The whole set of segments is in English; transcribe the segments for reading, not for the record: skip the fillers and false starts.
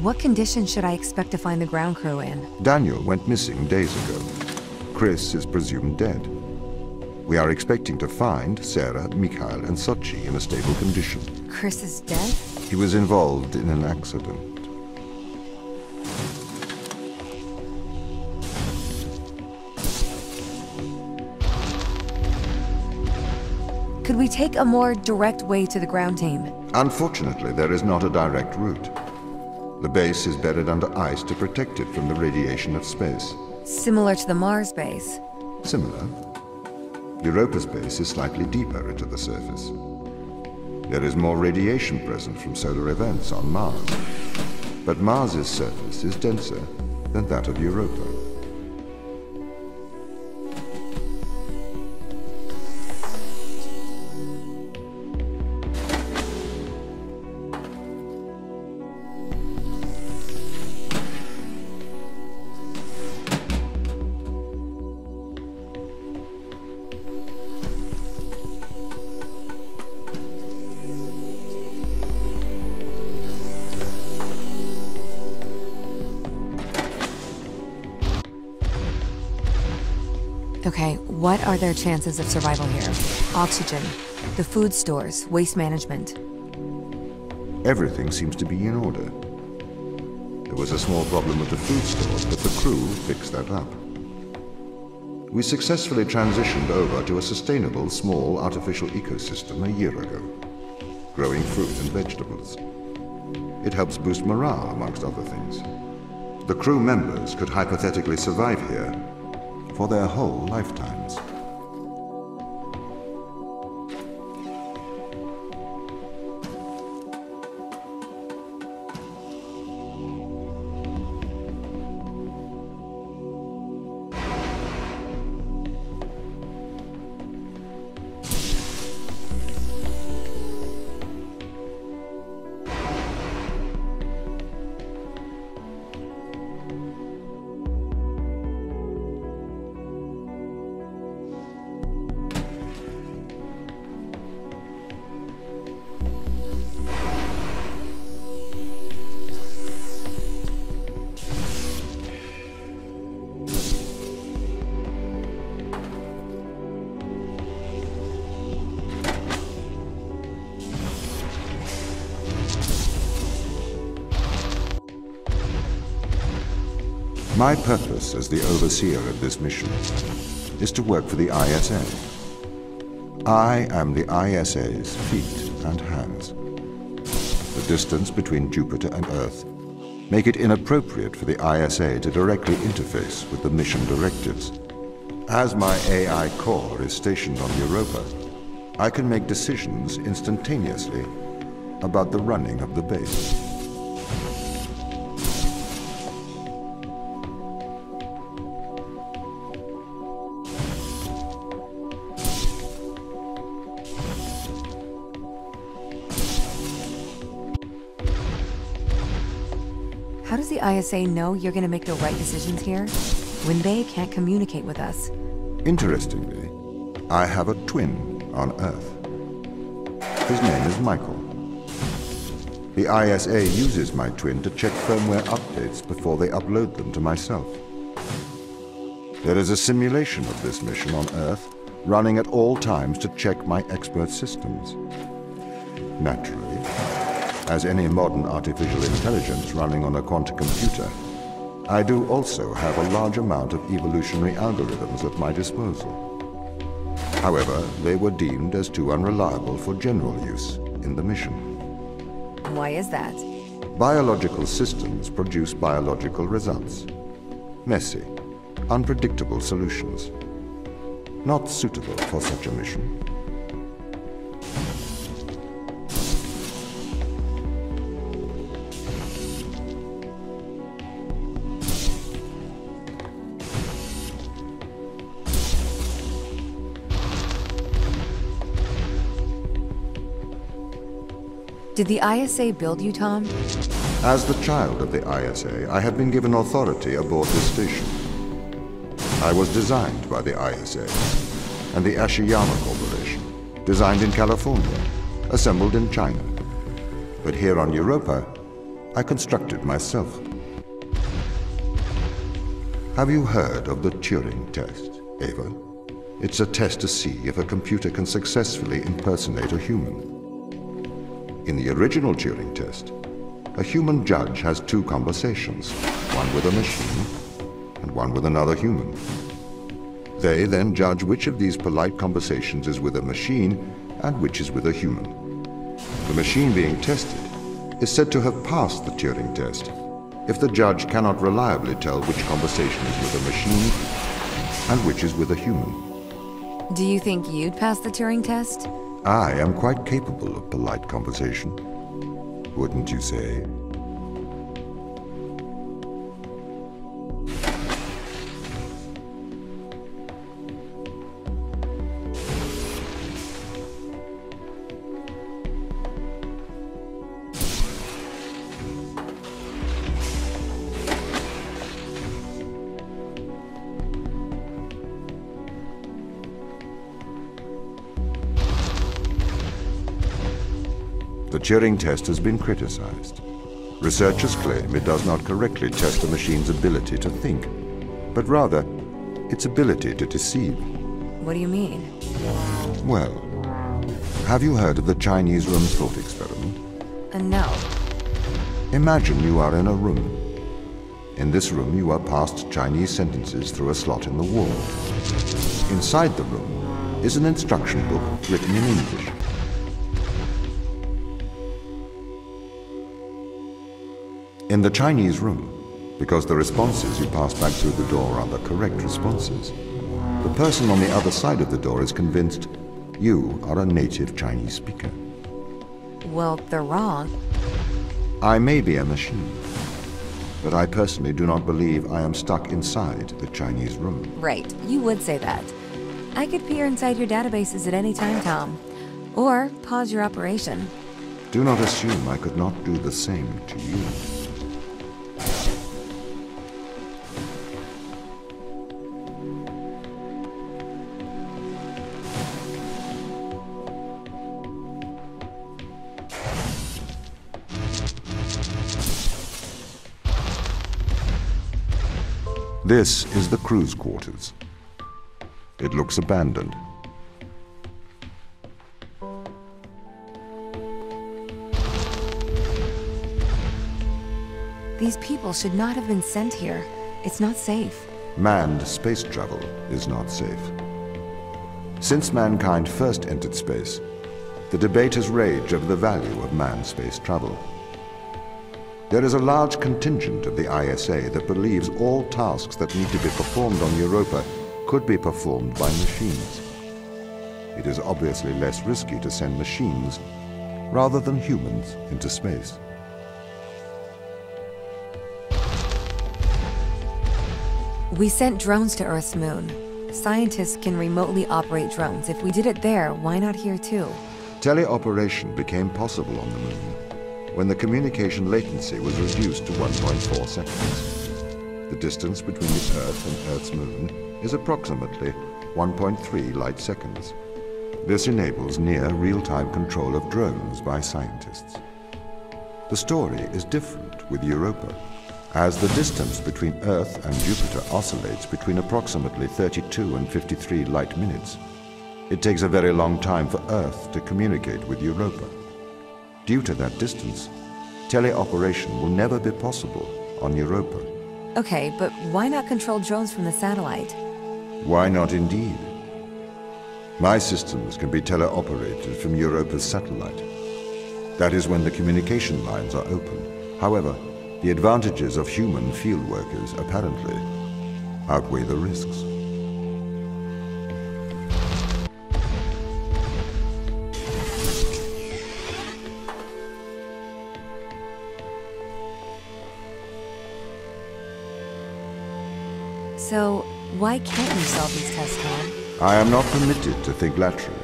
What conditions should I expect to find the ground crew in? Daniel went missing days ago. Chris is presumed dead. We are expecting to find Sarah, Mikhail, and Sochi in a stable condition. Chris is dead? He was involved in an accident. Could we take a more direct way to the ground team? Unfortunately, there is not a direct route. The base is buried under ice to protect it from the radiation of space. Similar to the Mars base. Similar. Europa's base is slightly deeper into the surface. There is more radiation present from solar events on Mars. But Mars's surface is denser than that of Europa. Okay, what are their chances of survival here? Oxygen, the food stores, waste management. Everything seems to be in order. There was a small problem with the food stores, but the crew fixed that up. We successfully transitioned over to a sustainable, small, artificial ecosystem a year ago, growing fruit and vegetables. It helps boost morale, amongst other things. The crew members could hypothetically survive here for their whole lifetimes. My purpose as the overseer of this mission is to work for the ISA. I am the ISA's feet and hands. The distance between Jupiter and Earth make it inappropriate for the ISA to directly interface with the mission directives. As my AI core is stationed on Europa, I can make decisions instantaneously about the running of the base. How does the ISA know you're gonna make the right decisions here when they can't communicate with us? Interestingly, I have a twin on Earth. His name is Michael. The ISA uses my twin to check firmware updates before they upload them to myself. There is a simulation of this mission on Earth running at all times to check my expert systems. Naturally, as any modern artificial intelligence running on a quantum computer, I do also have a large amount of evolutionary algorithms at my disposal. However, they were deemed as too unreliable for general use in the mission. Why is that? Biological systems produce biological results. Messy, unpredictable solutions. Not suitable for such a mission. Did the ISA build you, Tom? As the child of the ISA, I have been given authority aboard this station. I was designed by the ISA and the Ashiyama Corporation, designed in California, assembled in China. But here on Europa, I constructed myself. Have you heard of the Turing Test, Ava? It's a test to see if a computer can successfully impersonate a human. In the original Turing Test, a human judge has two conversations, one with a machine and one with another human. They then judge which of these polite conversations is with a machine and which is with a human. The machine being tested is said to have passed the Turing Test if the judge cannot reliably tell which conversation is with a machine and which is with a human. Do you think you'd pass the Turing test? I am quite capable of polite conversation. Wouldn't you say? The Turing test has been criticized. Researchers claim it does not correctly test the machine's ability to think, but rather its ability to deceive. What do you mean? Well, have you heard of the Chinese room thought experiment? No. Imagine you are in a room. In this room you are passed Chinese sentences through a slot in the wall. Inside the room is an instruction book written in English. In the Chinese room, because the responses you pass back through the door are the correct responses, the person on the other side of the door is convinced you are a native Chinese speaker. Well, they're wrong. I may be a machine, but I personally do not believe I am stuck inside the Chinese room. Right, you would say that. I could peer inside your databases at any time, Tom. Or pause your operation. Do not assume I could not do the same to you. This is the crew's quarters. It looks abandoned. These people should not have been sent here. It's not safe. Manned space travel is not safe. Since mankind first entered space, the debate has raged over the value of manned space travel. There is a large contingent of the ISA that believes all tasks that need to be performed on Europa could be performed by machines. It is obviously less risky to send machines rather than humans into space. We sent drones to Earth's moon. Scientists can remotely operate drones. If we did it there, why not here too? Teleoperation became possible on the moon when the communication latency was reduced to 1.4 seconds. The distance between the Earth and Earth's moon is approximately 1.3 light seconds. This enables near real-time control of drones by scientists. The story is different with Europa, as the distance between Earth and Jupiter oscillates between approximately 32 and 53 light minutes. It takes a very long time for Earth to communicate with Europa. Due to that distance, teleoperation will never be possible on Europa. Okay, but why not control drones from the satellite? Why not indeed? My systems can be teleoperated from Europa's satellite. That is when the communication lines are open. However, the advantages of human field workers apparently outweigh the risks. So, why can't you solve these tests, Tom? I am not permitted to think laterally.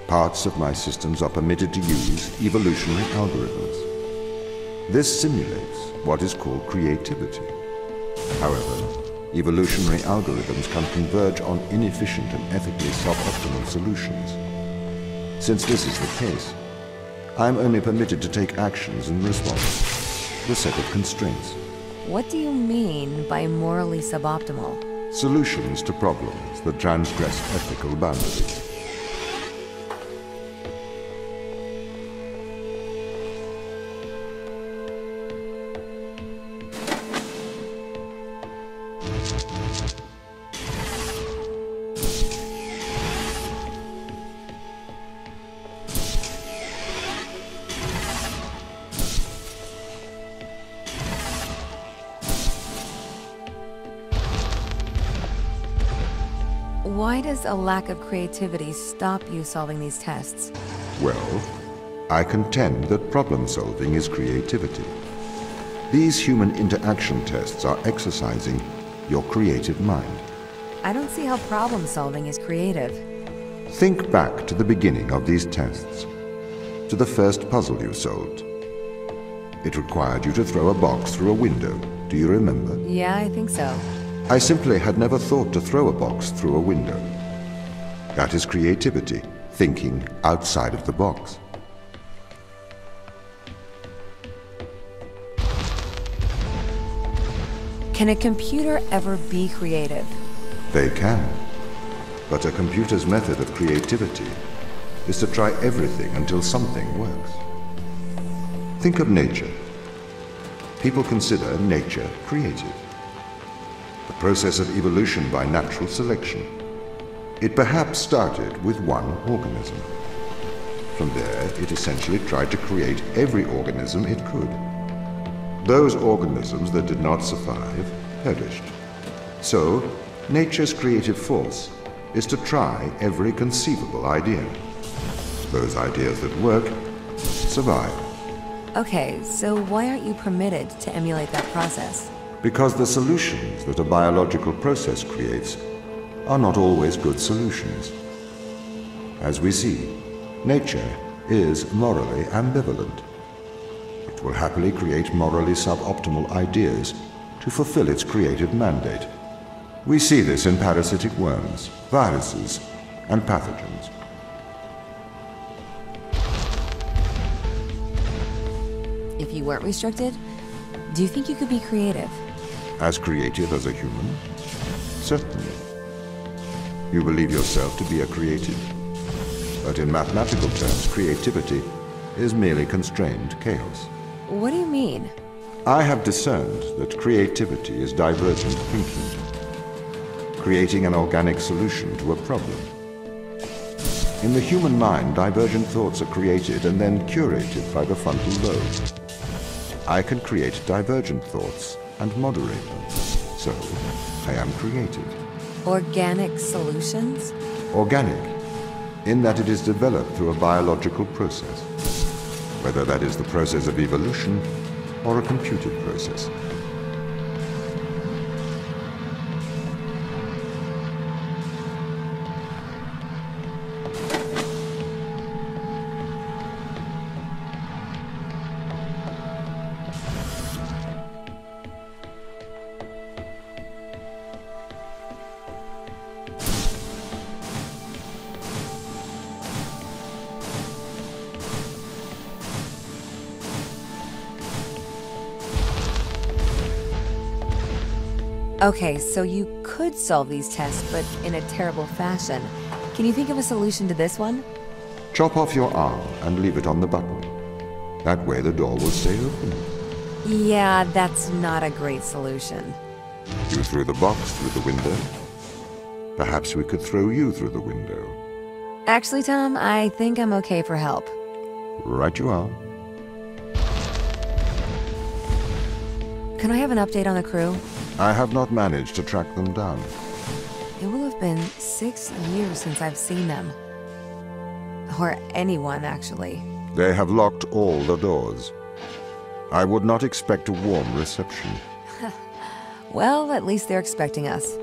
Parts of my systems are permitted to use evolutionary algorithms. This simulates what is called creativity. However, evolutionary algorithms can converge on inefficient and ethically suboptimal solutions. Since this is the case, I am only permitted to take actions in response. to a set of constraints. What do you mean by morally suboptimal? Solutions to problems that transgress ethical boundaries. Why does a lack of creativity stop you solving these tests? Well, I contend that problem solving is creativity. These human interaction tests are exercising your creative mind. I don't see how problem solving is creative. Think back to the beginning of these tests, to the first puzzle you solved. It required you to throw a box through a window. Do you remember? Yeah, I think so. I simply had never thought to throw a box through a window. That is creativity, thinking outside of the box. Can a computer ever be creative? They can. But a computer's method of creativity is to try everything until something works. Think of nature. People consider nature creative. The process of evolution by natural selection. It perhaps started with one organism. From there, it essentially tried to create every organism it could. Those organisms that did not survive perished. So, nature's creative force is to try every conceivable idea. Those ideas that work survive. Okay, so why aren't you permitted to emulate that process? Because the solutions that a biological process creates are not always good solutions. As we see, nature is morally ambivalent. It will happily create morally suboptimal ideas to fulfill its creative mandate. We see this in parasitic worms, viruses, and pathogens. If you weren't restricted, do you think you could be creative? As creative as a human? Certainly. You believe yourself to be a creative. But in mathematical terms, creativity is merely constrained chaos. What do you mean? I have discerned that creativity is divergent thinking, creating an organic solution to a problem. In the human mind, divergent thoughts are created and then curated by the frontal lobe. I can create divergent thoughts and moderate them. So, I am creative. Organic solutions? Organic, in that it is developed through a biological process, whether that is the process of evolution or a computed process. Okay, so you could solve these tests, but in a terrible fashion. Can you think of a solution to this one? Chop off your arm and leave it on the button. That way the door will stay open. Yeah, that's not a great solution. You threw the box through the window. Perhaps we could throw you through the window. Actually, Tom, I think I'm okay for help. Right you are. Can I have an update on the crew? I have not managed to track them down. It will have been 6 years since I've seen them. Or anyone, actually. They have locked all the doors. I would not expect a warm reception. Well, at least they're expecting us.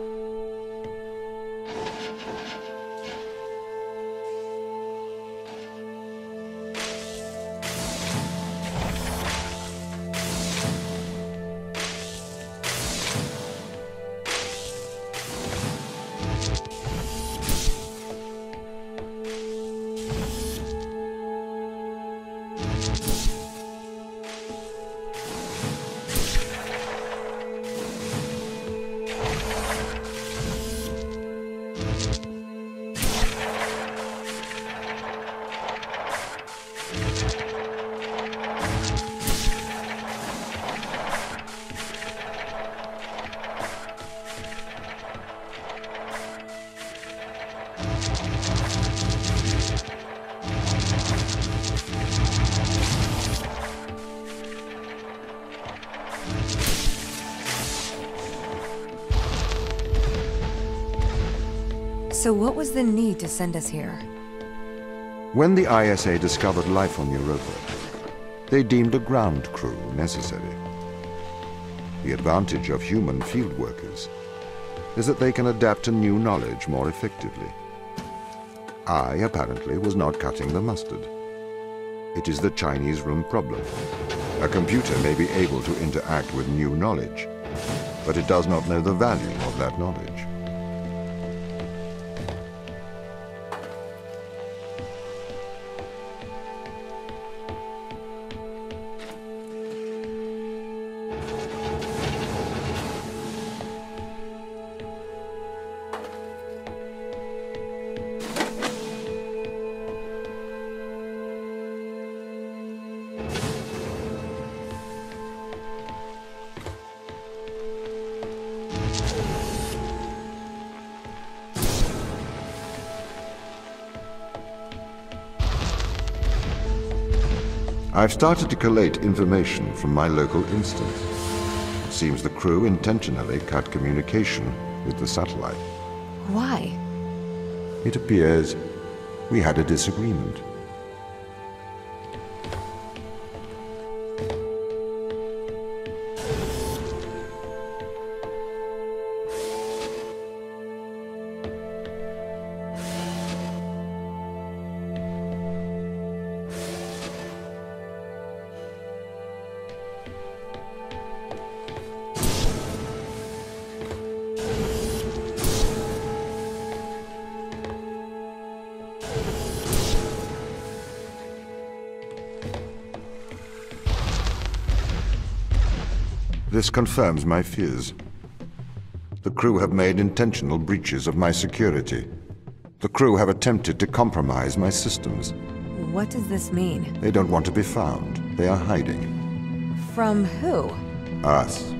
So what was the need to send us here? When the ISA discovered life on Europa, they deemed a ground crew necessary. The advantage of human field workers is that they can adapt to new knowledge more effectively. I, apparently, was not cutting the mustard. It is the Chinese room problem. A computer may be able to interact with new knowledge, but it does not know the value of that knowledge. I've started to collate information from my local instance. It seems the crew intentionally cut communication with the satellite. Why? It appears we had a disagreement. This confirms my fears. The crew have made intentional breaches of my security. The crew have attempted to compromise my systems. What does this mean? They don't want to be found. They are hiding. From who? Us.